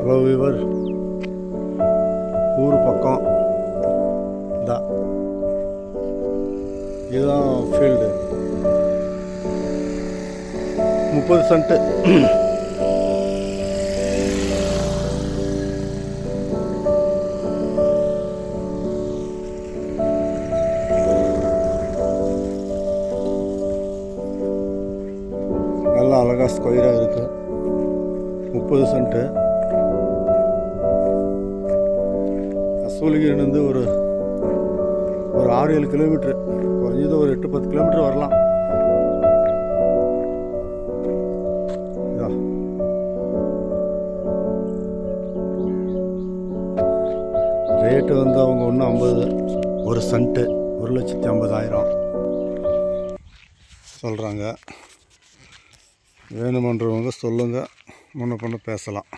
Hello விவர், ஊர் பக்கம் தான், இதுதான் ஃபீல்டு. 30 சென்ட்டு. நல்லா அழகாக ஸ்கொயராக இருக்குது. 30 சென்ட்டு. சூளகிரிலேருந்து ஒரு 6-7 கிலோமீட்ரு, குறைஞ்சது ஒரு 8-10 கிலோமீட்டர் வரலாம். ரேட்டு வந்து அவங்க 1,50 ஒரு சென்ட்டு, 1,50,000 சொல்கிறாங்க. வேணுமன்றவங்க சொல்லுங்கள், முன்ன பண்ண பேசலாம்.